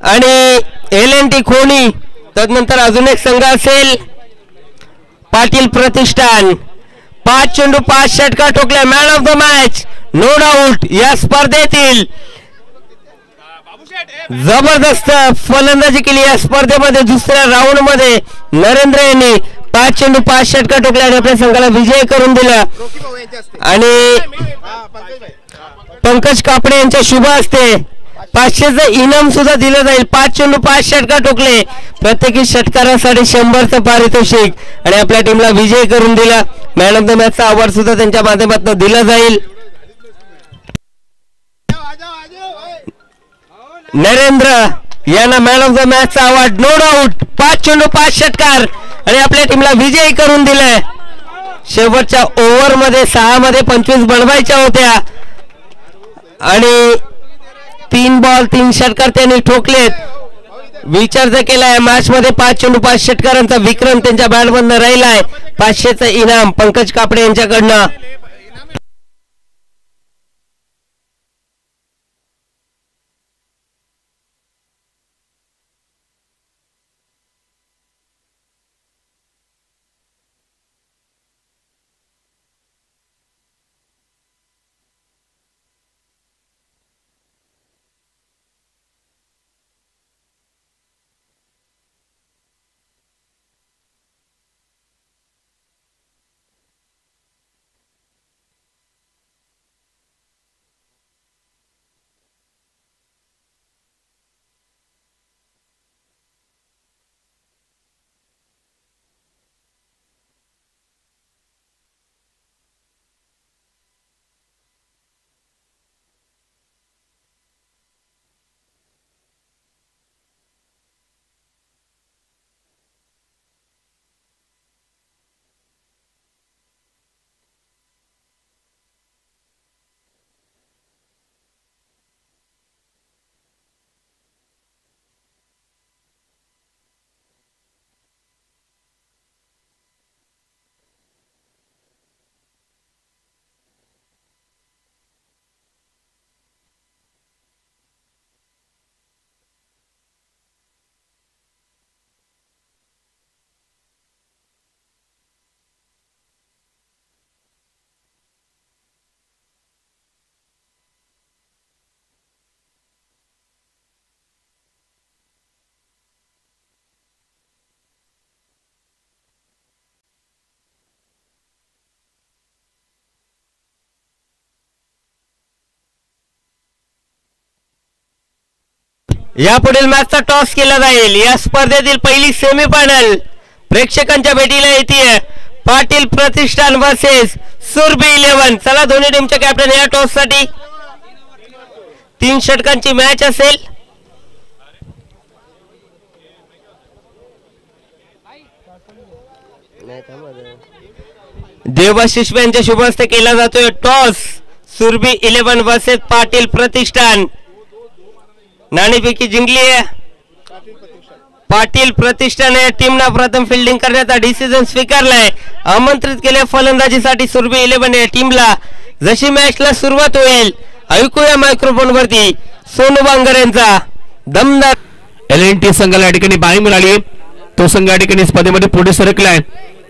आणि LNT खोणी. तदनंतर अजून एक संघ असेल पाटील प्रतिष्ठान. 5 चेंडू 5 षटकार ठोकले. Man of the match no doubt या स्पर्धेतील जबरदस्त फलंदाजी केली. या स्पर्धेमध्ये दुसऱ्या राऊंड मध्ये नरेंद्र यांनी 5 चेंडू 5 षटकार ठोकले आणि आपल्या संघाला विजय करून दिला. आणि पंकज कापडे यांच्या शुभ हस्ते 500चं इनाम सुद्धा दिलं जाईल. 5 चेंडू 5 षटकार ठोकले. प्रत्येकी षटकारासाठी 100चं पारितोषिक आणि आपल्या टीमला विजय करून दिला. मॅन ऑफ द मॅचचा अवॉर्ड सुद्धा त्यांच्या माध्यमातून दिला जाईल. नरेंद्र यांना मॅन ऑफ द मॅचचा अवॉर्ड नो डाऊट. 5 चेंडू 5 षटकार आणि आपल्या टीमला विजयी करून दिलाय. शेवटच्या ओव्हर मध्ये 6 मध्ये 25 बनवायच्या होत्या आणि 3 बॉल 3 षटकार त्यांनी ठोकलेत. विचार जर केलाय मॅच मध्ये 5 चेंडू 5 षटकारांचा विक्रम त्यांच्या बॅटमधनं राहिलाय. 500चं इनाम पंकज कापडे यांच्याकडनं. यापुढील मॅचचा टॉस केला जाईल. या स्पर्धेतील पहिली सेमीफायनल प्रेक्षकांच्या भेटीला येते. पाटील प्रतिष्ठान वर्सेस सुरभी 11. चला दोन्ही टीमचे कॅप्टन या टॉस साठी. 3 षटकांची मॅच असेल. देवाशिष यांच्या शुभ हस्ते केला जातोय टॉस. सुरभी 11 वर्सेस पाटील प्रतिष्ठान. नाणेफेकी जिंकली आहे पाटील प्रतिष्ठान. या टीमला प्रथम फिल्डिंग करण्याचा डिसिजन स्वीकारलाय. आमंत्रित केले फलंदाजीसाठी सुरभी 11 या टीमला. जशी मॅचला सुरुवात होईल ऐकूया मायक्रोफोन वरती सोनू बांगर यांचा दमदार. LNT संघाला या ठिकाणी बाई मिळाली. तो संघ या ठिकाणी स्पर्धेमध्ये पुढे सरकलाय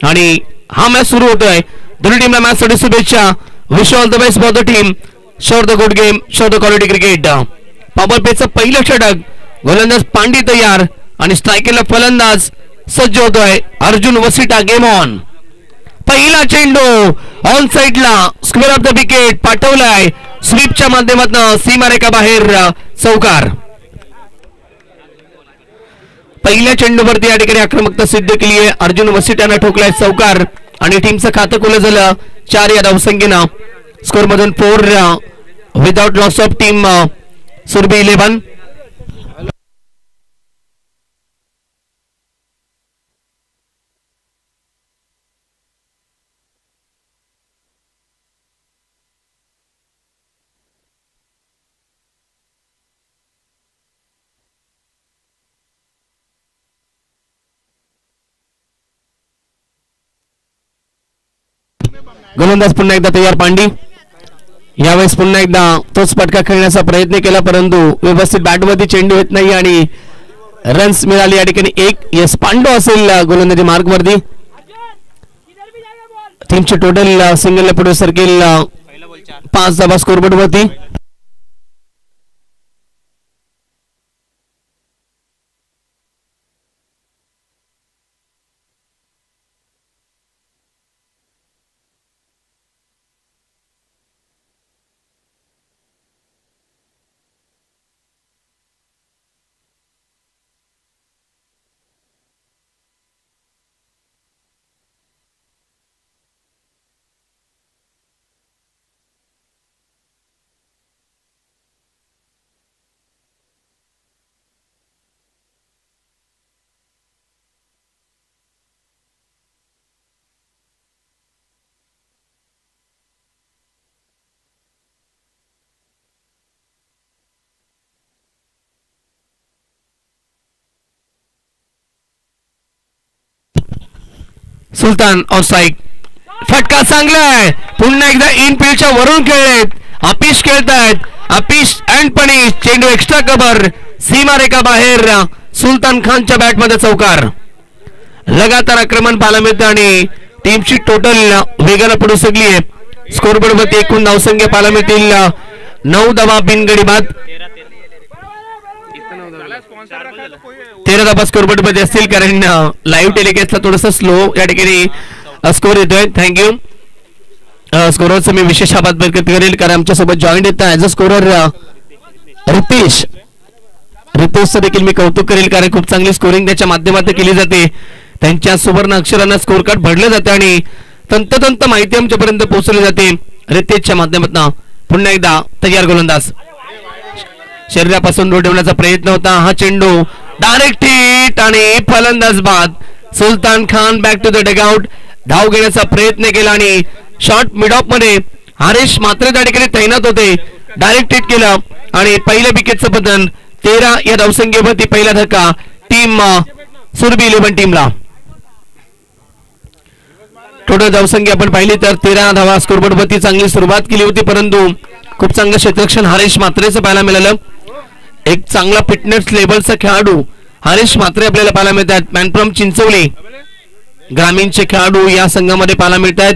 आणि हा मॅच सुरू होतोय. दोन्ही टीमला मॅच साठी शुभेच्छा. Wish all the best for the team. Show the good game, show the quality cricket. Power प्लेचं पहिलं षटक. गोलंदाज पांडी तयार आणि स्ट्रायकरला फलंदाज सज्ज होतोय अर्जुन वसिटा. Game on. पहिला चेंडू ऑन साइडला स्क्वेअर ऑफ द विकेट पाठवलाय. स्वीपच्या माध्यमातून सीमारेखा बाहेर चौकार. पहिल्या चेंडूवरती या ठिकाणी आक्रमकता सिद्ध केली आहे. अर्जुन वसिटाने ठोकलाय चौकार आणि टीमचं खातं खुलं झालं 4 या धावसंख्येनं. स्कोर मधून 4 without loss of team Surabhi 11. गोलंदाज पुन्हा एकदा तयार पांडी. यावेळेस पुन्हा एकदा तोच फटका खेळण्याचा प्रयत्न केला परंतु व्यवस्थित बॅटमध्ये चेंडू येत नाही आणि रन्स मिळाली या ठिकाणी एक. यस पांडू असेल गोलंदाजी मार्गवरती. टीमचे टोटल सिंगल पुढे सरकेल 5 धावा स्कोरबोर्ड वरती. सुलतान ऑफसाइड. फटका चांगला आहे. पुन्हा एकदा इनफिल्डच्या वरून खेळलेत. अपिश खेळतायत. Uppish and punish. चेंडू एक्स्ट्रा कव्हर सीमारेखा बाहेर. सुलतान खानच्या बॅटमध्ये चौकार. लगातार आक्रमण पाहायला मिळतं आणि टीमची टोटल वेगाला पुढे सगळी आहे. स्कोरबोर्ड मध्ये एकूण धावसंख्या पाहायला मिळतील 9 धावा बिनगडी बाद. 13 धावा स्कोरबोर्ड मध्ये असतील कारण लाईव्ह टेलिकास्टला थोडस स्लो या ठिकाणी स्कोर येतोय. थँक्यू. स्कोररचं मी विशेष आभार व्यक्त करेल कारण आमच्यासोबत जॉईन येत ऍज अ स्कोरर रितेश. रितेशचं देखील मी कौतुक करेल कारण खूप चांगली स्कोरिंग त्याच्या माध्यमातून केली जाते. त्यांच्या सुवर्ण अक्षरांना स्कोर कार्ड भरलं जातं आणि तंतोतंत माहिती आमच्यापर्यंत पोहोचवली जाते रितेशच्या माध्यमातून. पुन्हा एकदा तयार गोलंदाज. शरीरापासून दूर ठेवण्याचा प्रयत्न होता. हा चेंडू डायरेक्ट हिट आणि फलंदाज बाद. Sultan Khan back to the dugout. धाव घेण्याचा प्रयत्न केला आणि शॉर्ट मिड ऑफ मध्ये हरीश मात्र त्या ठिकाणी तैनात होते. डायरेक्ट हिट केलं आणि पहिल्या विकेटचं बदल. 13 या धावसंख्येवरती पहिला धक्का टीम सुरभी 11 टीमला. टोटल धावसंख्या आपण पाहिली तर 13 धावा स्कोरबोर्ड वरती चांगली सुरुवात केली होती परंतु खूप चांगलं क्षेत्ररक्षण हरीश मात्रेचं पाहायला मिळालं. एक चांगला फिटनेस लेवलचा खेळाडू हरीश मात्रे आपल्याला पाहायला मिळतात. मॅन फ्रॉम चिंचवली ग्रामीणचे खेळाडू या संघामध्ये पाहायला मिळतात.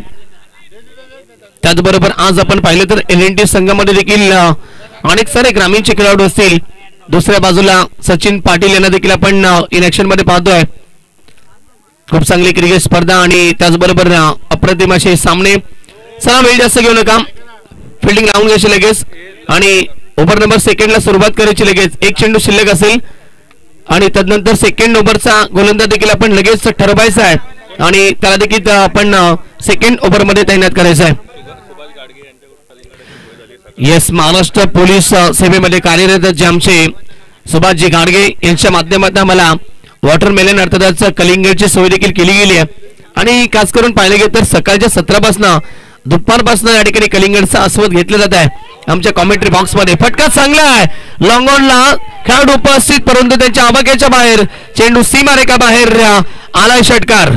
त्याचबरोबर आज आपण पाहिलं तर LNT संघामध्ये देखील अनेक सारे ग्रामीणचे खेळाडू असतील. दुसऱ्या बाजूला सचिन पाटील यांना देखील आपण इन ऍक्शन मध्ये पाहतोय. खूप चांगली क्रिकेट स्पर्धा आणि त्याचबरोबर अप्रतिम असे सामने. चला वेळ जास्त घेऊ नका. फिल्डिंग लावून घ्यायची लगेच आणि ओव्हर नंबर सेकंडला सुरुवात करायची लगेच. एक चेंडू शिल्लक असेल आणि तदनंतर सेकंड ओव्हरचा गोलंदाज देखील आपण लगेच ठरवायचा आहे आणि त्याला देखील आपण सेकंड ओव्हर मध्ये तैनात करायचं आहे. येस महाराष्ट्र पोलीस सेवेमध्ये कार्यरत जे आमचे सुभाषजी गाडगे यांच्या माध्यमातून मला वॉटरमेलन अर्थातच कलिंगडची सोय देखील केली गेली आहे आणि खास करून पाहिलं गेलं तर सकाळच्या 17 दुपारपासून या ठिकाणी कलिंगडचा आस्वाद घेतला जात आहे आमच्या कॉमेंट्री बॉक्स मध्ये. फटका चांगला आहे. लॉंग ऑनला खेळाडू उपस्थित परंतु त्यांच्या आवाक्याच्या बाहेर. चेंडू सीमारेखा बाहेर आलाय षटकार.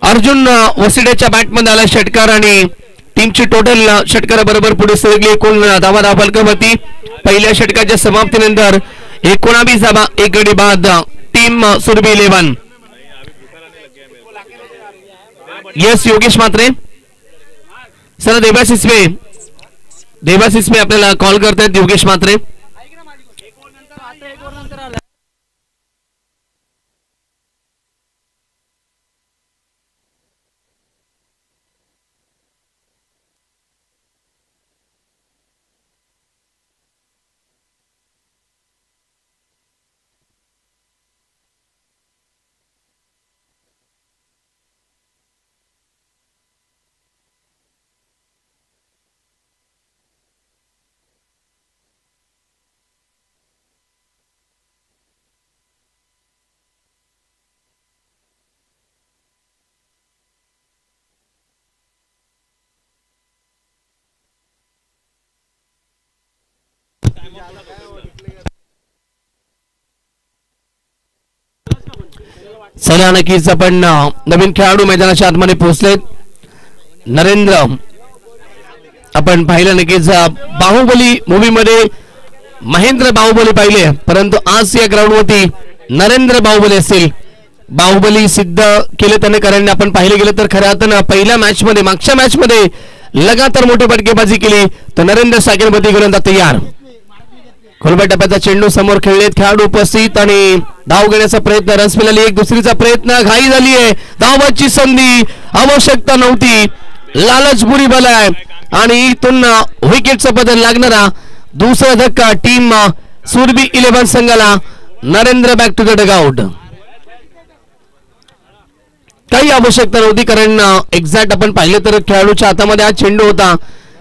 अर्जुन वसिडेच्या बॅटमध्ये आला षटकार आणि टीमची टोटल षटकाराबरोबर पुढे सरकली. एकूण धावा फलकावरती पहिल्या षटकाच्या समाप्तीनंतर 19 धावा एक गडी बाद टीम सुरभी 11. येस योगेश मात्रे. सर देवासिसमे आपल्याला कॉल करतायत योगेश मात्रे. चला नक्कीच आपण नवीन खेळाडू मैदानाच्या आतमध्ये पोहोचलेत. नरेंद्र आपण पाहिलं नक्कीच बाहुबली मूवी मध्ये महेंद्र बाहुबली पाहिले, परंतु आज या ग्राउंड वरती नरेंद्र बाहुबली असेल. बाहुबली सिद्ध केले त्याने, कारण आपण पाहिले गेलं तर खऱ्या अर्थानं पहिल्या मॅच मध्ये मागच्या मॅच मध्ये लगातार मोठी फटकेबाजी केली. तर नरेंद्र सागरपती गोलंदाज तयार. खोलबा टप्प्याचा चेंडू समोर खेळलेत खेळाडू उपस्थित आणि धाव घेण्याचा प्रयत्न, रन्स मिळाली, एक दुसरीचा प्रयत्न, घाई झाली आहे, धावाची संधी, आवश्यकता नव्हती, लालचबुरी बलाय आणि इथून विकेटचा बदल लागणारा दुसरा धक्का टीम सुरभी 11 संघाला. Narendra back to the dugout. काही आवश्यकता नव्हती, कारण एक्झॅक्ट आपण पाहिलं तर खेळाडूच्या हातामध्ये हा चेंडू होता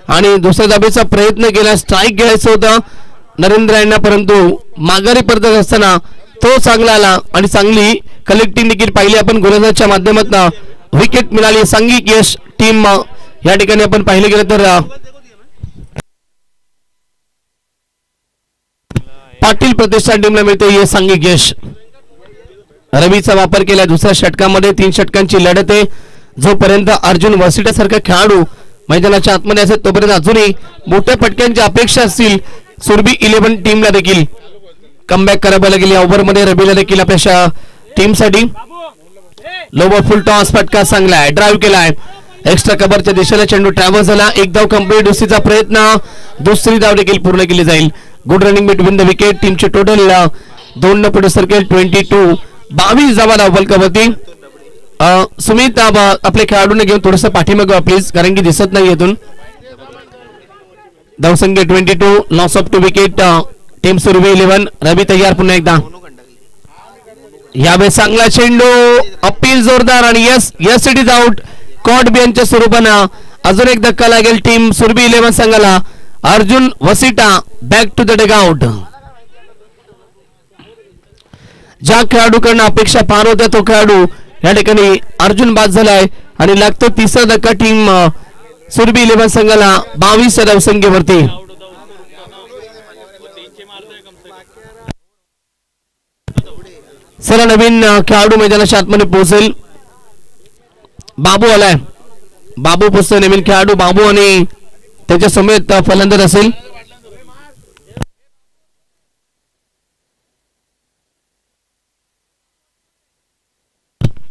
आणि दुसऱ्या धाबेचा प्रयत्न केला, स्ट्राईक घ्यायचं होतं नरेंद्र यांना, परंतु माघारी परतत असताना तो चांगला आला आणि चांगली कलेक्टिंग देखील पाहिली आपण. गोलंदाजच्या माध्यमातून विकेट मिळाली, सांघिक यश टीम या ठिकाणी आपण पाहिलं गेलं तर पाटील प्रतिष्ठान टीमला मिळते हे सांघिक यश. रवीचा वापर केला दुसऱ्या षटकामध्ये. 3 षटकांची लढत आहे. जोपर्यंत अर्जुन वसिटा सारखा खेळाडू मैदानाच्या आतमध्ये असेल तोपर्यंत अजूनही मोठ्या फटक्यांची अपेक्षा असतील सुरभी 11 टीमला देखील. कमबॅक करायला गेली ओव्हरमध्ये रवीला देखील आपल्या टीमसाठी. लोबर फुल टॉस, फटका चांगला आहे, ड्राईव्ह केलाय, एक्स्ट्रा कव्हरच्या दिशेला चेंडू ट्रॅव्हल झाला, एक धाव कंप्लीट, दुसरीचा प्रयत्न, दुसरी धाव देखील पूर्ण केली जाईल. Good running between the wicket. टीमचे टोटल 2 पुढे सर्कल 22, 22 धावा धावफलकावरती. सुमित आपल्या खेळाडूंना घेऊन थोडस पाठीमागे प्लीज, कारण की दिसत नाही येथून. धावसंख्या 22, loss of 2 wicket team Surabhi 11. Ravi तयार पुन्हा एकदा. यावेळी चांगला चेंडू, अपील जोरदार आणि yes yes it is out. Caught बियनच्या स्वरूपानं अजून एक धक्का लागेल टीम सुरभी 11 संघाला. अर्जुन वसिटा बॅक टू द डगआउट. ज्या खेळाडूकडनं अपेक्षा पार होत्या तो खेळाडू या ठिकाणी अर्जुन बाद झालाय आणि लागतो तिसरा धक्का टीम सुरभी 11 संघाला 22 धावसंख्येवरती. चला नवीन खेळाडू मैदानाच्या आतमध्ये पोहोचेल. बाबू आलाय, बाबू पोहोचतो नवीन खेळाडू बाबू आणि त्याच्या समेत फलंदाज असेल.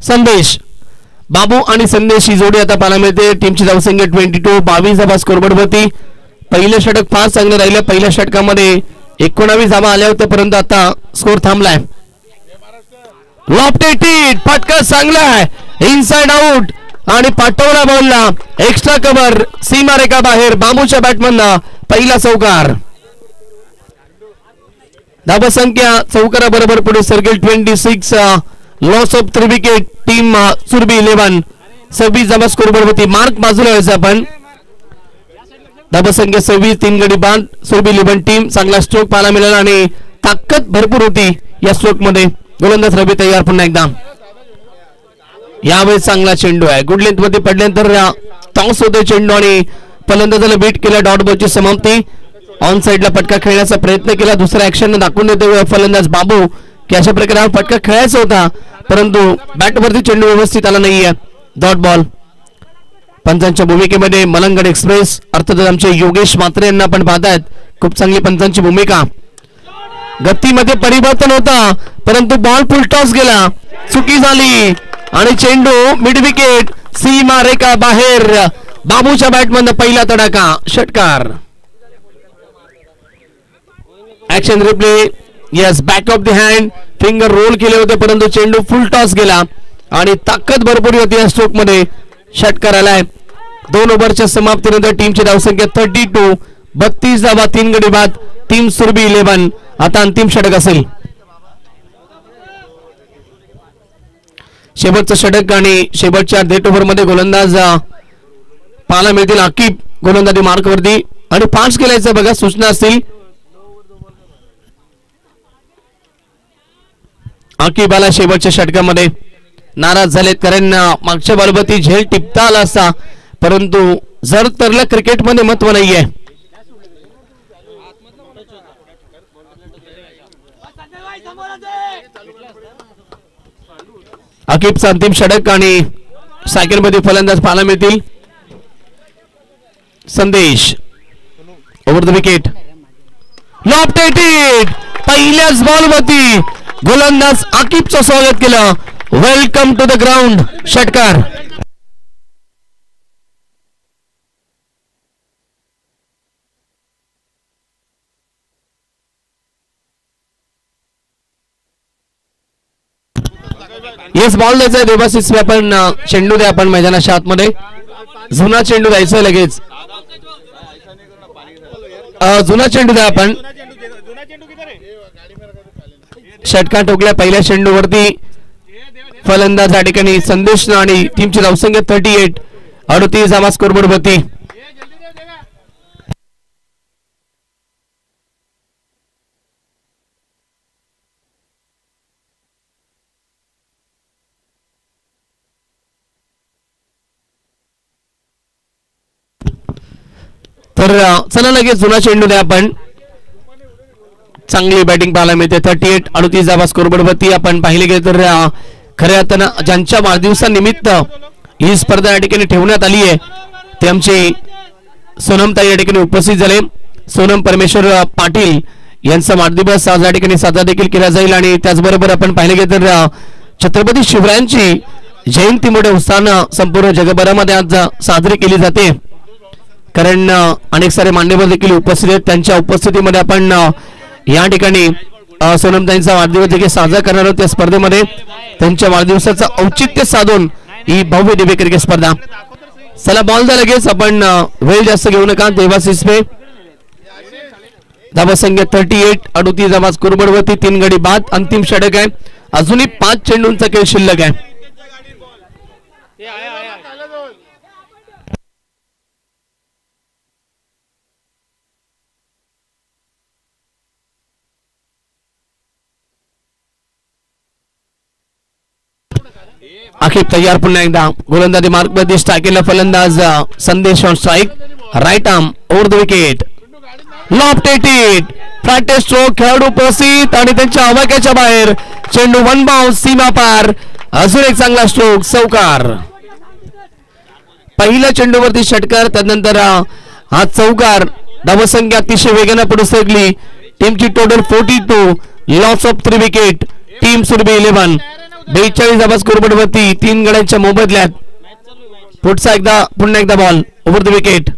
संदेश. बाबू आणि संदेश ही जोडी आता पाहायला मिळते. टीमची धावसंख्या 22, 22 धावा स्कोरबोर्ड वरती. पहिलं षटक फार चांगलं राहिलं. पहिल्या षटकामध्ये 19 धावा आल्या होत्या, परंतु आता स्कोर थांबलाय. लॉफ्टेड हिट, फटका चांगला आहे, इनसाइड आउट आणि पाठवला बॉलला एक्स्ट्रा कव्हर, सीमारेखा बाहेर. बाबूच्या बॅटमधनं पहिला चौकार. धावसंख्या चौकारा बरोबर पुढे circle 26, loss of 3 wicket team Surabhi 11. 26 धावा स्कोरबोर्ड वरती. मार्क बाजूला व्हायचा आपण. धावसंख्या 26, 3 गडी बाद सुरभी 11 टीम. चांगला स्ट्रोक पाहायला मिळाला आणि ताकद भरपूर होती या स्ट्रोक मध्ये. गोलंदाज रवी तयार पुन्हा एकदा. यावेळी चांगला चेंडू आहे, गुड लेंथ मध्ये पडल्यानंतर टॉस होतोय चेंडू आणि फलंदाजाला बीट केला. डॉट बॉलची समाप्ती. ऑन साइडला फटका खेळण्याचा प्रयत्न केला. दुसऱ्या ऍक्शन दाखवून देतो फलंदाज बाबू की अशा प्रकारे हा फटका खेळायचा होता, परंतु बॅटवरती चेंडू व्यवस्थित आला नाहीये. Dot ball. पंचांच्या भूमिकेमध्ये मलंगड एक्सप्रेस अर्थातच आमचे योगेश मात्रे यांना आपण पाहतायत. खूप चांगली पंचांची भूमिका. गतीमध्ये परिवर्तन होता, परंतु बॉल फुल टॉस गेला, चुकी झाली आणि चेंडू मिड विकेट, सीमा रेखा बाहेर. बाबूच्या बॅटमधून पहिला तडाखा, षटकार. Action replay. Yes, back of the hand, finger roll केले होते, परंतु चेंडू फुल टॉस गेला आणि ताकद भरपूर होती या स्ट्रोक मध्ये. षटकार आलाय. 2 ओव्हरच्या समाप्तीनंतर टीमची धावसंख्या 32, 32 धावा, 3 गडी बाद टीम सुरभी 11. आता अंतिम षटक असेल. शेवटचं षटक आणि शेवटच्या डेट ओव्हर मध्ये गोलंदाज पाहायला मिळतील. आकिब गोलंदाजी मार्क वरती आणि 5 केल्याचं बघा सूचना असतील. आकिबाला शेवटच्या षटकामध्ये नाराज झालेत, कारण मागच्या बॉलवरती झेल टिपता आला असता, परंतु जर तरला क्रिकेटमध्ये महत्व नाहीये. अकिबचा अंतिम षटक आणि सेकंड मध्ये फलंदाज पाहायला मिळतील. संदेश ओव्हर द विकेट, लॉफ्टेड. पहिल्याच बॉलवरती गोलंदाज आकिबचं स्वागत केलं. वेलकम टू द ग्राउंड षटकार. येस बॉल द्यायचा देवाशिष. आपण चेंडू द्या, आपण मैदानाच्या आतमध्ये जुना चेंडू द्यायचा लगेच. जुना चेंडू द्या आपण. षटकार ठोकल्या पहिल्या चेंडूवरती. फलंदाज या ठिकाणी संदेश आणि टीमची धावसंख्या 38. 38 धावा स्कोरबोर्ड वरती. तर चला लगेच जुना चेंडू द्या आपण. चांगली बॅटिंग पाहायला मिळते. 38. 38 धावा स्कोरबोर्ड वरती. आपण पाहिले गेले तर खऱ्या अर्थानं ज्यांच्या वाढदिवसानिमित्त ही स्पर्धा या ठिकाणी ठेवण्यात आली आहे ते आमचे सोनमताई या ठिकाणी उपस्थित झाले. सोनम परमेश्वर पाटील यांचा वाढदिवस आज या ठिकाणी साजरा देखील केला जाईल. आणि त्याचबरोबर आपण पाहिले गेले तर छत्रपती शिवरायांची जयंती मोठ्या उत्साहानं संपूर्ण जगभरामध्ये आज साजरी केली जाते. कारण अनेक सारे मान्यवर देखील उपस्थित आहेत. त्यांच्या उपस्थितीमध्ये आपण या ठिकाणी सोनमताईंचा वाढदिवस देखील साजरा करणार आहोत. त्या स्पर्धेमध्ये त्यांच्या वाढदिवसाचं औचित्य साधून ही भव्य दिव्य क्रिकेट स्पर्धा. चला बॉल द्या लगेच. आपण वेळ जास्त घेऊ नका. देवाशिष पे धावसंख्या 38. 38 धावा स्कोरबोर्ड वरती. 3 गडी बाद. अंतिम षटक आहे. अजूनही 5 चेंडूंचा खेळ शिल्लक आहे. आखिर तयार. पुन्हा एकदा गोलंदाजी मार्ग मध्ये स्ट्राईकला फलंदाज Sandesh on strike. Right arm over the wicket, lofted. Flat stroke. खेळाडू उपस्थित आणि त्यांच्या आवाक्याच्या बाहेर. चेंडू वन बाउन्स सीमा पार. अजून एक चांगला स्ट्रोक. चौकार. पहिल्या चेंडूवरती षटकार. त्यानंतर हा चौकार. धावसंख्या अतिशय वेगाने पुढे सरकली. टीमची total 42. Loss of 3 wicket. Team Surabhi 11. 42 धावा स्कोरबोर्ड वरती. 3 गड्यांच्या मोबदल्यात. पुन्हा एकदा बॉल ओव्हर द विकेट.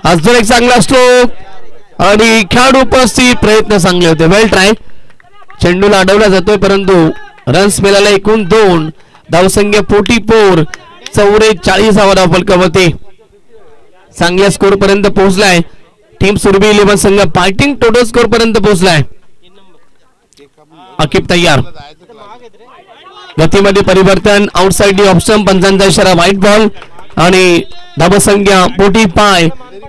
अजून एक चांगला स्ट्रोक आणि खेळाडू उपस्थित. प्रयत्न चांगले होते. वेल ट्राय. चेंडूला अडवला जातोय परंतु रन्स मिळाला एकूण 2. धावसंख्या 44. 44 धाव फलकावरती. चांगल्या स्कोर पर्यंत पोहोचलाय टीम सुरभी 11 संघ. फायटिंग टोटल स्कोर पर्यंत पोहोचलाय. अकिब तयार. गतीमध्ये परिवर्तन. Outside D option. पंचांचा इशारा. व्हाईट बॉल आणि धावसंख्या 45.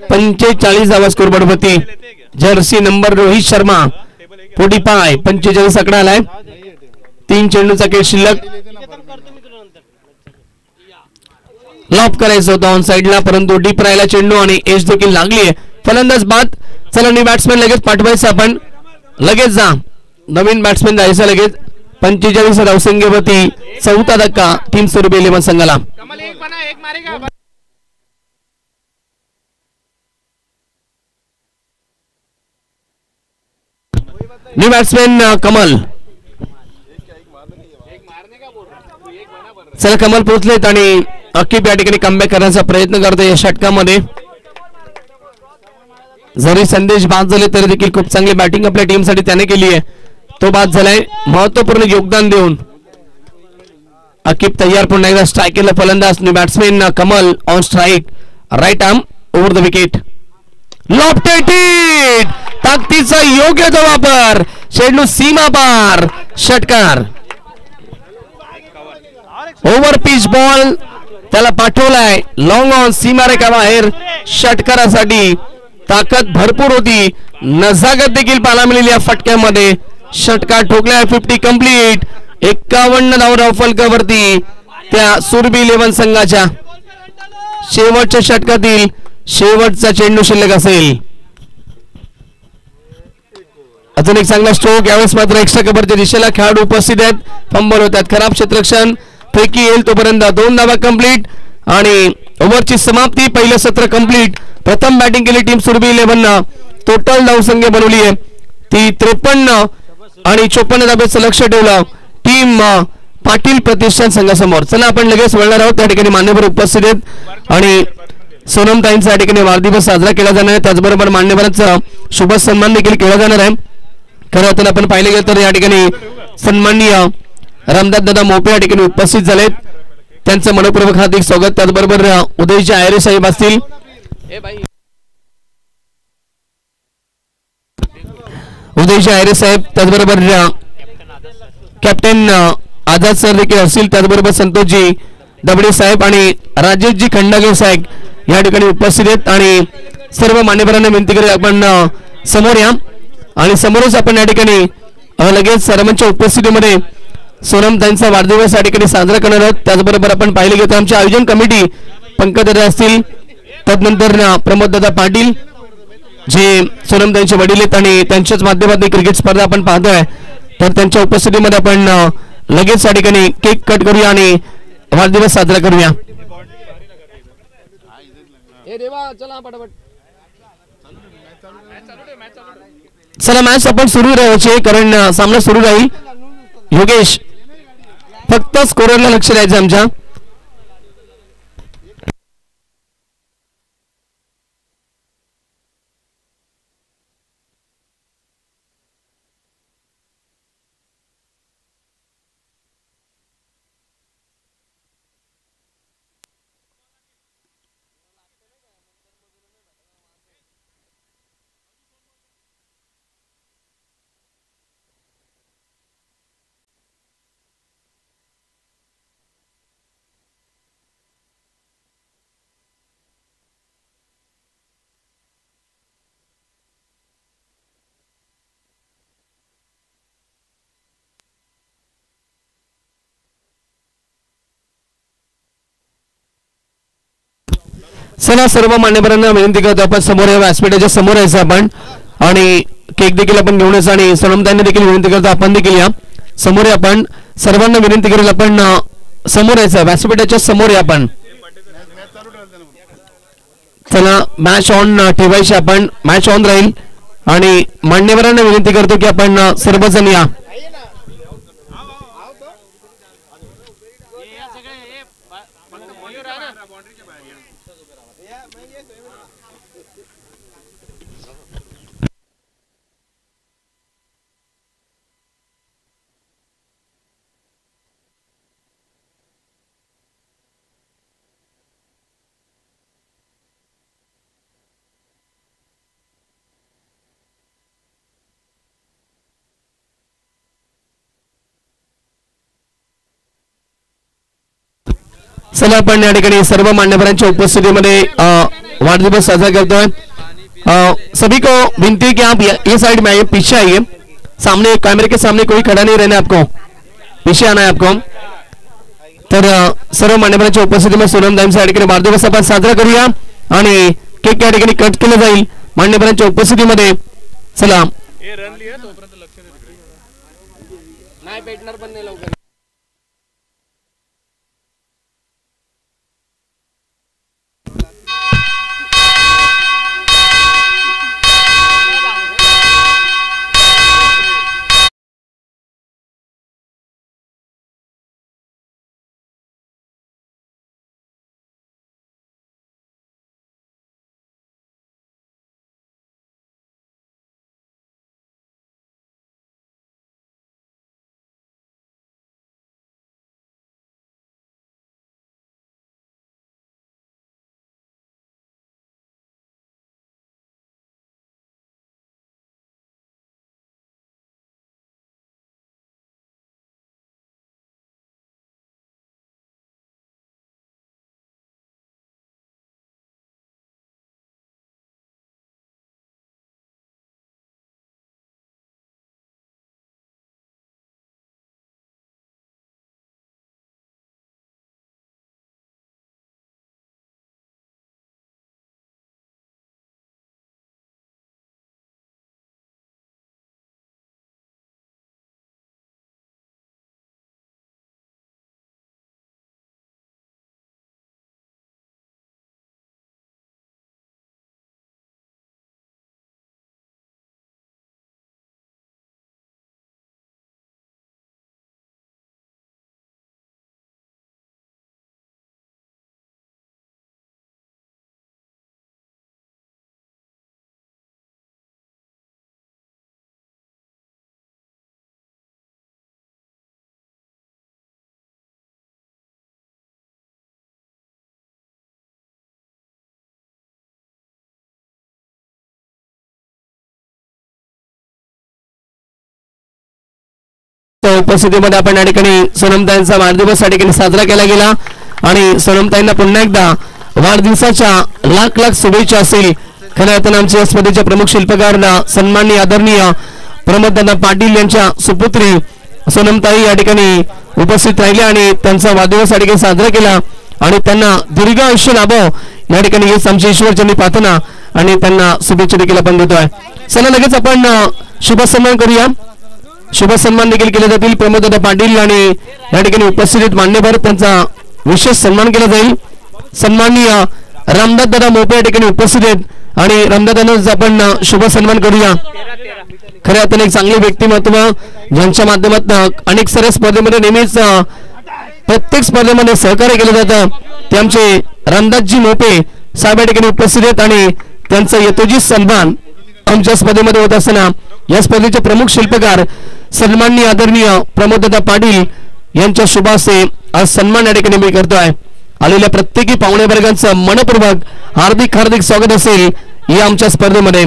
45 धावा स्कोरबोर्ड वरती. Jersey number Rohit Sharma 45. 45 आकडा आलाय. 3 चेंडूचा खेळ शिल्लक. लॉप करायचं होतं ऑन साइडला परंतु डीप राहिला चेंडू आणि एज देखील लागली आहे. फलंदाज बाद. चला न्यू बॅट्समॅन लगेच पाठवायचं. आपण लगेच जा. नवीन बॅट्समॅन जायचं लगेच. 45 धावसंख्येवरती. 4था धक्का टीम सुरभी 11 संघाला. New batsman Kamal. चला कमल पोहोचलेत आणि अकिब या ठिकाणी कमबॅक करण्याचा प्रयत्न करतो या षटकामध्ये. जरी संदेश बाद झाले तरी देखील खूप चांगली बॅटिंग आपल्या टीमसाठी त्याने केली आहे. तो बाद झालाय. महत्वपूर्ण योगदान देऊन अकिब तयार. पुन्हा एकदा स्ट्राईकला फलंदाज. New batsman Kamal on strike. Right arm over the wicket. Lofted. ताकदीचा योग्य तो वापर. चेंडू सीमा पार. षटकार. ओव्हर पिच बॉल त्याला पाठवलाय लॉंग ऑन सीमारेखा बाहेर. षटकारासाठी ताकद भरपूर होती. नजाकत देखील पाहायला मिळाली या फटक्यामध्ये. षटकार ठोकलाय. 50 कंप्लीट. 51 धावा फलकावरती त्या सुरभी 11 संघाच्या. शेवटच्या षटकातील शेवटचा चेंडू शिल्लक असेल. अजून एक चांगला स्ट्रोक. यावेळेस मात्र एक्स्ट्रा कव्हरच्या दिशेला खेळाडू उपस्थित आहेत. फंबल होतात. खराब क्षेत्ररक्षण. फेकी येईल तोपर्यंत 2 धावा कंप्लीट आणि ओव्हरची समाप्ती. पहिलं सत्र कंप्लीट. प्रथम बॅटिंग केली टीम सुरभी 11 टोटल धावसंख्या बनवली आहे ती 53 आणि 54 धाब्याचं लक्ष ठेवलं टीम पाटील प्रतिष्ठान संघासमोर. चला आपण लगेच वळणार आहोत. त्या ठिकाणी मान्यवर उपस्थित आहेत आणि सोनमताईंचा या ठिकाणी वाढदिवस साजरा केला जाणार आहे. त्याचबरोबर मान्यवरांचा शुभ सन्मान देखील केला जाणार आहे. खरं अर्थानं आपण पाहिले गेलं तर या ठिकाणी सन्माननीय रामदास दादा मोपे या ठिकाणी उपस्थित झालेत. त्यांचं मनपूर्वक हार्दिक स्वागत. त्याचबरोबर उदयजी आयरे साहेब असतील. उदयजी आयरे साहेब त्याचबरोबर कॅप्टन आझाद सर देखील असतील. त्याचबरोबर संतोषजी दबडे साहेब आणि राजेशजी खंडागे साहेब या ठिकाणी उपस्थित आहेत आणि सर्व मान्यवरांना विनंती करेल आपण समोर या आणि समोरच आपण या ठिकाणी लगेच सर्वांच्या उपस्थितीमध्ये सोनमताईंचा वाढदिवस या ठिकाणी साजरा करणार आहोत. त्याचबरोबर आपण पाहिले गेलं तर आमचे आयोजन कमिटी पंकजदादा असतील. त्यानंतर प्रमोददादा पाटील जे सोनमताईंचे वडील आहेत आणि त्यांच्याच माध्यमातून क्रिकेट स्पर्धा आपण पाहतोय. तर त्यांच्या उपस्थितीमध्ये आपण लगेच या ठिकाणी केक कट करूया आणि वाढदिवस साजरा करूया. चला मॅच आपण सुरू राहायचे कारण सामना सुरू राहील. योगेश फक्त स्कोररला लक्ष द्यायचं आमच्या. चला सर्व मान्यवरांना विनंती करतो आपण समोर या व्यासपीठाच्या समोर यायचं आपण आणि केक देखील आपण घेऊन यायचं आणि सोनमताईंना देखील विनंती करतो आपण देखील या समोर या. आपण सर्वांना विनंती करेल आपण समोर यायचं व्यासपीठाच्या समोर या आपण. चला मॅच ऑन ठेवायची आपण. मॅच ऑन राहील आणि मान्यवरांना विनंती करतो की आपण सर्वजण या. चला आपण या ठिकाणी सर्व मान्यवरांच्या उपस्थितीमध्ये वाढदिवस साजरा करतोय. सभी को विनती है कि आप ये साइड में आइए, पीछे आइए. सामने कैमरे के सामने कोई खड़ा नहीं रहना, आपको पीछे आना है आपको. तर सर्व मान्यवरांच्या उपस्थितीमध्ये सोनमताईंचा या ठिकाणी वाढदिवस आपण साजरा करूया आणि केक या ठिकाणी कट केला जाईल मान्यवरांच्या उपस्थितीमध्ये. चला नाही भेटणार पण नाही लवकर. उपस्थितीमध्ये आपण या ठिकाणी सोनमताईंचा वाढदिवस या ठिकाणी साजरा केला गेला आणि सोनमताईंना पुन्हा एकदा वाढदिवसाच्या लाख लाख शुभेच्छा असेल. खऱ्या अर्थानं आमच्या स्पर्धेच्या प्रमुख शिल्पकार सन्माननीय आदरणीय प्रमोददादा पाटील यांच्या सुपुत्री सोनमताई या ठिकाणी उपस्थित राहिल्या आणि त्यांचा वाढदिवस या ठिकाणी साजरा केला आणि त्यांना दीर्घ आयुष्य लाभो या ठिकाणी हेच आमची ईश्वरचरणी प्रार्थना आणि त्यांना शुभेच्छा देखील आपण देतोय. चला लगेच आपण शुभ सन्मान करूया. शुभ सन्मान देखील केले जातील. प्रमोददादा पाटील आणि या ठिकाणी उपस्थित मान्यवर त्यांचा विशेष सन्मान केला जाईल. सन्माननीय रामदास दादा मोपे या ठिकाणी उपस्थित आहेत आणि रामदास दादांचा आपण शुभ सन्मान करूया. खऱ्या अर्थाने एक चांगले व्यक्तिमत्व ज्यांच्या माध्यमातून अनेक साऱ्या स्पर्धेमध्ये नेहमीच प्रत्येक स्पर्धेमध्ये सहकार्य केलं जातं ते आमचे रामदासजी मोपे साहेब या ठिकाणी उपस्थित आहेत आणि त्यांचा यथोचित सन्मान आमच्या स्पर्धेमध्ये होत असताना या स्पर्धेचे प्रमुख शिल्पकार सन्माननीय आदरणीय प्रमोददादा पाटील यांच्या शुभ हस्ते आज सन्मान या ठिकाणी मी करतोय. आलेल्या प्रत्येकी पाहुणे वर्गांचं मनपूर्वक हार्दिक हार्दिक स्वागत असेल या आमच्या स्पर्धेमध्ये.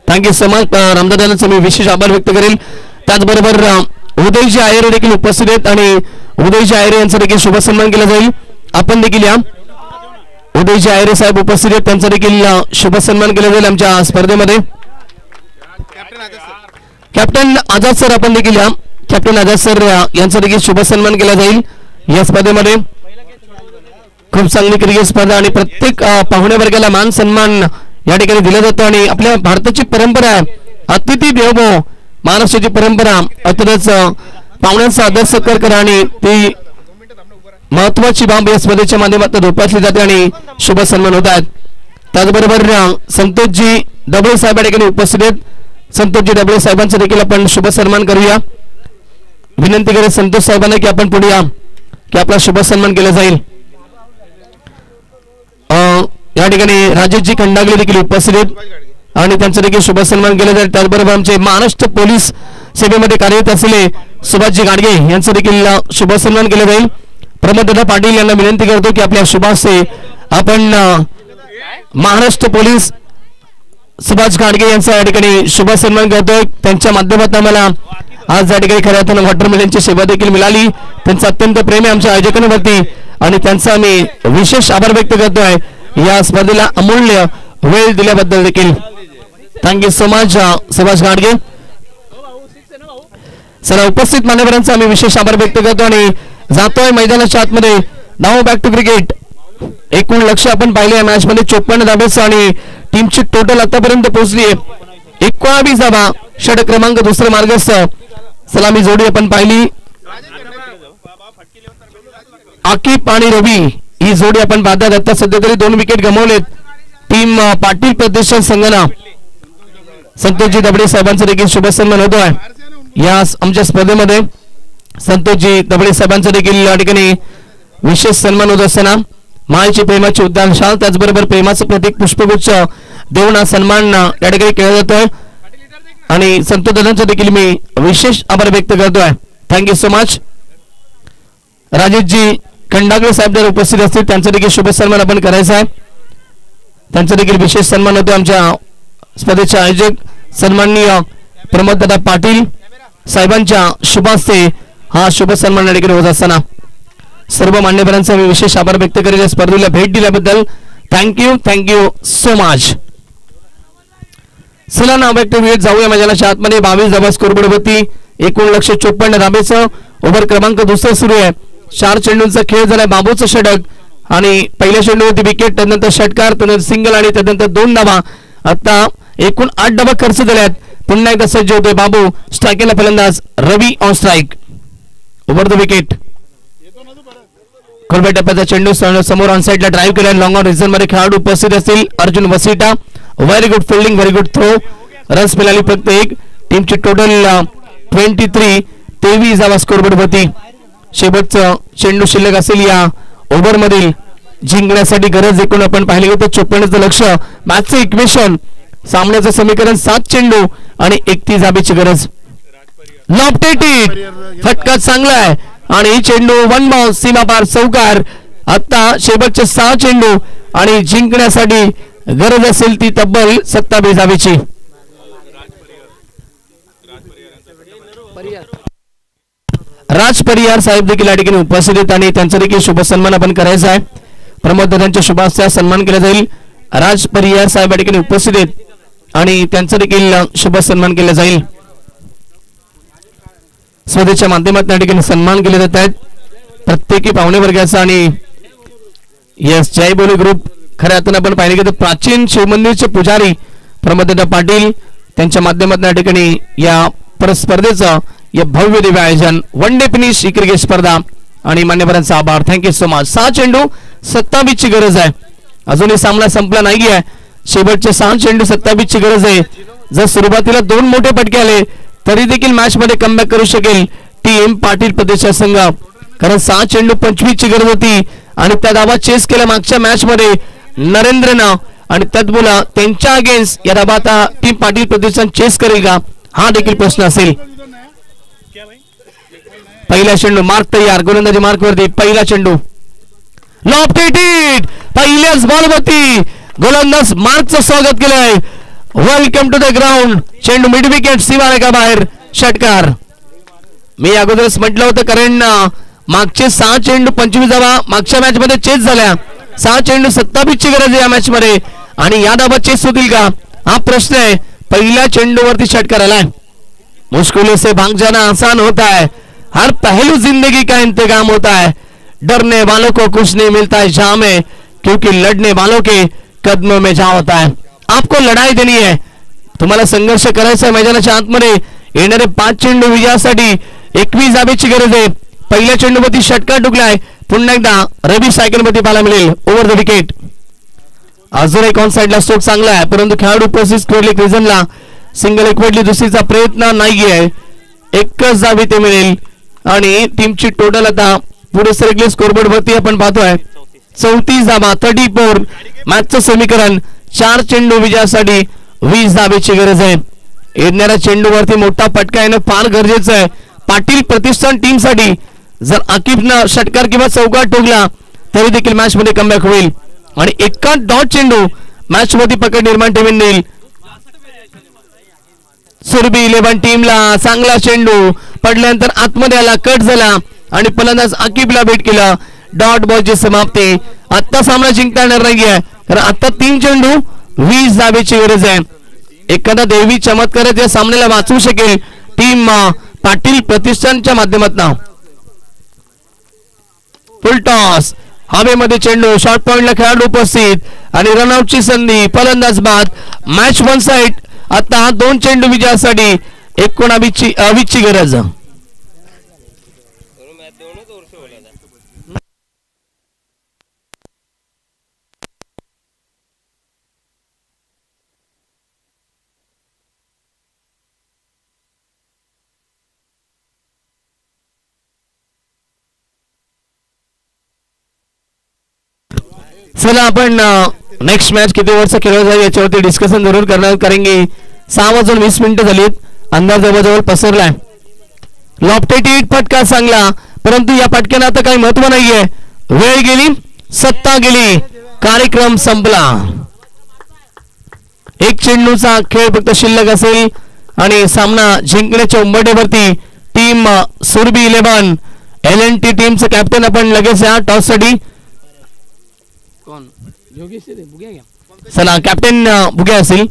Thank you so much. रामदादांचा मी विशेष आभार व्यक्त करेल. त्याचबरोबर उदयजी आयरे देखील उपस्थित आहेत आणि उदयजी आयरे यांचा देखील शुभ सन्मान केला जाईल. आपण देखील या उदयजी आयरे साहेब उपस्थित आहेत त्यांचा देखील शुभ सन्मान केला जाईल आमच्या स्पर्धेमध्ये. कॅप्टन आझाद सर आपण देखील या कॅप्टन आझाद सर यांचा देखील शुभ सन्मान केला जाईल या स्पर्धेमध्ये. खूप चांगली क्रिकेट स्पर्धा आणि प्रत्येक पाहुणे वर्गाला मान सन्मान या ठिकाणी दिला जातो आणि आपल्या भारताची परंपरा आहे अतिथी देवो महाराष्ट्राची परंपरा अतच पाहुण्यांचा आदर सत्कार करा आणि ती महत्वाची बाब या स्पर्धेच्या माध्यमातून जोपासली जाते आणि शुभ सन्मान होत आहेत. त्याचबरोबर संतोषजी डबळे साहेब या ठिकाणी उपस्थित आहेत. संतोषजी डबळे साहेबांचा देखील आपण शुभ सन्मान करूया. विनंती करेल संतोष साहेबांना की आपण पुढे या की आपला शुभ सन्मान केला जाईल. या ठिकाणी राजेशजी खंडागले देखील उपस्थित आहेत आणि त्यांचा देखील शुभ सन्मान केला जाईल. त्याचबरोबर आमचे महाराष्ट्र पोलीस सेवेमध्ये कार्यरत असलेले सुभाषजी गाडगे यांचा देखील शुभ सन्मान केला जाईल. प्रमोददादा पाटील यांना विनंती करतो की आपल्या शुभ हस्ते आपण महाराष्ट्र पोलीस सुभाष गाडगे यांचा या ठिकाणी शुभ सन्मान करतोय. त्यांच्या माध्यमातून आम्हाला आज या ठिकाणी खऱ्या अर्थानं वॉटरमेलनची सेवा देखील मिळाली. त्यांचं अत्यंत प्रेम आहे आमच्या आयोजकांवरती आणि त्यांचा आम्ही विशेष आभार व्यक्त करतोय या स्पर्धेला अमूल्य वेळ दिल्याबद्दल देखील. Thank you so much Subhash Gadge. चला उपस्थित मान्यवरांचा आम्ही विशेष आभार व्यक्त करतो आणि जातोय मैदानाच्या आतमध्ये. नाव बॅक टू क्रिकेट. एकूण लक्ष आपण पाहिले या मॅच मध्ये 54 धाब्याचं आणि टीमची टोटल आतापर्यंत पोहोचली आहे 19 धाबा. षटक क्रमांक दुसरे मार्गस्थ सलामी जोडी आपण पाहिली. आकिब आणि रवी ही जोडी आपण पाहतात. आता सध्या तरी 2 विकेट गमावलेत टीम पाटील प्रतिष्ठान संघाला. संतोषजी दबडे साहेबांचा देखील शुभ सन्मान होतोय या आमच्या स्पर्धेमध्ये. संतोषजी दबडे साहेबांचा देखील या ठिकाणी विशेष सन्मान होत असताना मायेची प्रेमाची उद्यान शाल त्याचबरोबर प्रेमाचं प्रतीक पुष्पगुच्छ देऊन हा सन्मान या ठिकाणी केला जातोय आणि संतोष दादांचा देखील मी विशेष आभार व्यक्त करतोय. Thank you so much. Rajeshji Khandagale साहेब जर उपस्थित असतील त्यांचा देखील शुभ सन्मान आपण करायचा आहे. त्यांचा देखील विशेष सन्मान होतो. आमच्या स्पर्धेचे आयोजक सन्माननीय प्रमोददादा पाटील साहेबांच्या शुभ हस्ते हा शुभ सन्मान या ठिकाणी होत असताना सर्व मान्यवरांचा मी विशेष आभार व्यक्त करेल या स्पर्धेला भेट दिल्याबद्दल. Thank you so much. चला नाव व्यक्त वेळ जाऊया मैदानाच्या आतमध्ये. 22 धाबा स्कोरबोर्डवरती एकूण लक्ष 54 धाब्याचं ओव्हर क्रमांक दुसरा सुरू आहे. 4 चेंडूंचा खेळ झालाय. बाबूचं षटक आणि पहिल्या चेंडूवरती विकेट त्यानंतर षटकार त्यानंतर सिंगल आणि त्यानंतर 2 धाबा. आता एकूण 8 धाबा खर्च झाल्यात. पुन्हा एकदा सज्ज होतोय बाबू. स्ट्रायकिंगला फलंदाज Ravi on strike. Over the wicket. खोलब्या टप्प्याचा चेंडू समोर ऑन साइडला ड्राईव्ह केला. लॉंग ऑन रिझन मध्ये खेळाडू उपस्थित असतील. अर्जुन वसिटा very good fielding very good throw. Runs मिळाली फक्त 1. टीमची टोटल 23 धावा स्कोरबोर्ड होती. शेवटचं चेंडू शिल्लक असेल या ओव्हर मधील जिंकण्यासाठी गरज एकूण आपण पाहिले होतं 54चं लक्ष. मॅचचं इक्वेशन सामन्याचं समीकरण 7 चेंडू आणि 31 धाब्याची गरज. लॉफ्टेड फटका चांगला आहे आणि चेंडू 1 बाउन्स सीमापार चौकार. आता शेवटचे 6 चेंडू आणि जिंकण्यासाठी गरज असेल ती तब्बल 27 धाब्याची. राज परिहार साहेब देखील या ठिकाणी उपस्थित आहेत आणि त्यांचा देखील शुभ सन्मान आपण करायचा आहे. प्रमोद दादांच्या शुभ हस्ते सन्मान केला जाईल. राज परिहार साहेब या ठिकाणी उपस्थित आहेत आणि त्यांचा देखील शुभ सन्मान केला जाईल. स्पर्धेच्या माध्यमातून या ठिकाणी सन्मान केले जात आहेत प्रत्येकी पाहुणे वर्गाचा. आणि यस जय बोली ग्रुप खऱ्या अर्थानं आपण पाहिले की प्राचीन शिवमंदिरचे पुजारी प्रमोददादा पाटील त्यांच्या माध्यमातून या ठिकाणी या स्पर्धेचं या भव्य दिव्य आयोजन वन डे फिनिश ही क्रिकेट स्पर्धा आणि मान्यवरांचा आभार. Thank you so much. 6 चेंडू 27 ची गरज आहे. अजूनही सामना संपला नाहीये. शेवटचे 6 चेंडू 27 ची गरज आहे. जर सुरुवातीला 2 मोठे फटके आले तरी देखील मॅच मध्ये कमबॅक करू शकेल टीम पाटील प्रतिष्ठा संघ. कारण 6 चेंडू 25 ची गरज होती आणि त्या धावा चेस केल्या मागच्या मॅच मध्ये नरेंद्रनं आणि तद्बुला त्यांच्या अगेन्स्ट या धावा आता टीम पाटील प्रतिष्ठान चेस करेल का हा देखील प्रश्न असेल. पहिला चेंडू मार्क तयार गोलंदाजी मार्क वरती. पहिला चेंडू लॉफ्टेड पहिल्याच बॉल वरती गोलंदाज मार्कचं स्वागत केलंय. Welcome to the ground. चेंडू मिड विकेट सीमारेखा बाहेर षटकार. मी अगोदरच म्हटलं होतं कारण मागचे 6 चेंडू 25 धावा मागच्या मॅच मध्ये चेस झाल्या. 6 चेंडू 27 ची गरज आहे या मॅच मध्ये आणि या धावा चेस होतील का हा प्रश्न आहे. पहिल्या चेंडू वरती षटकार आलाय. मुश्किलों से भाग जाना आसान होता है. हर पहलू जिंदगी का इंतजाम होता है. डरने वालों को कुछ नहीं मिलता है जहां में क्योंकि लड़ने वालों के कदमों में जहां होता है. आपको लढाई देनी है. तुम्हाला संघर्ष करायचा आहे मैदानाच्या आतमध्ये. येणारे 5 चेंडू विजयासाठी 21 धावेची गरज आहे. पहिल्या चेंडूवरती षटकार टुकलाय. पुन्हा एकदा रवी सायकलमध्ये पाहायला मिळेल ओव्हर द विकेट. अजून एक ऑन साइडला स्ट्रोक चांगला आहे परंतु खेळाडू प्रोसेस क्लिअरली क्रिजनला सिंगल एकवटली दुसरीचा प्रयत्न नाहीये. एकच धाव ते मिळेल आणि टीमची टोटल आता पुढे सरकली स्कोरबोर्ड वरती आपण पाहतोय 34 धावा 34. मॅचचं समीकरण 4 चेंडू विजयासाठी 20 धावेची गरज आहे. येणाऱ्या चेंडूवरती मोठा फटका येणं फार गरजेचं आहे पाटील प्रतिष्ठान टीम साठी. जर आकिबनं षटकार किंवा चौकार ठोकला तरी देखील मॅच मध्ये कमबॅक होईल आणि एका डॉट चेंडू मॅच मध्ये पकड निर्माण ठेवून देईल. सुरभी 11 टीमला चांगला चेंडू पडल्यानंतर आतमध्ये आला कट झाला आणि फलंदाज आकिबला भेट केला. डॉट बॉलची समाप्ती. आता सामना जिंकता येणार नाहीये कारण आता 3 चेंडू 20 धावेची गरज आहे. एखादा दैवी चमत्कार या सामन्याला वाचवू शकेल टीम पाटील प्रतिष्ठानच्या माध्यमातून. फुल टॉस हवेमध्ये चेंडू शॉर्ट पॉइंटला खेळाडू उपस्थित आणि रनआउटची संधी फलंदाज बाद. Match one side. आता 2 चेंडू विजयासाठी 19 ची गरज. चला आपण नेक्स्ट मॅच किती ओव्हरचा खेळला जाईल याच्यावरती डिस्कशन जरूर करणार कारण की 6:20 झालीत. अंदाज जवळजवळ पसरलाय. लॉफ्टेड फटका चांगला परंतु या फटक्यानं आता काही महत्व नाहीये. वेळ गेली सत्ता गेली कार्यक्रम संपला. 1 चेंडूचा खेळ फक्त शिल्लक असेल आणि सामना जिंकण्याच्या उंबरठ्यावरती टीम सुरभी 11 LNT टीमचं कॅप्टन आपण लगेच या टॉस साठी. चला कॅप्टन बुग्या असेल.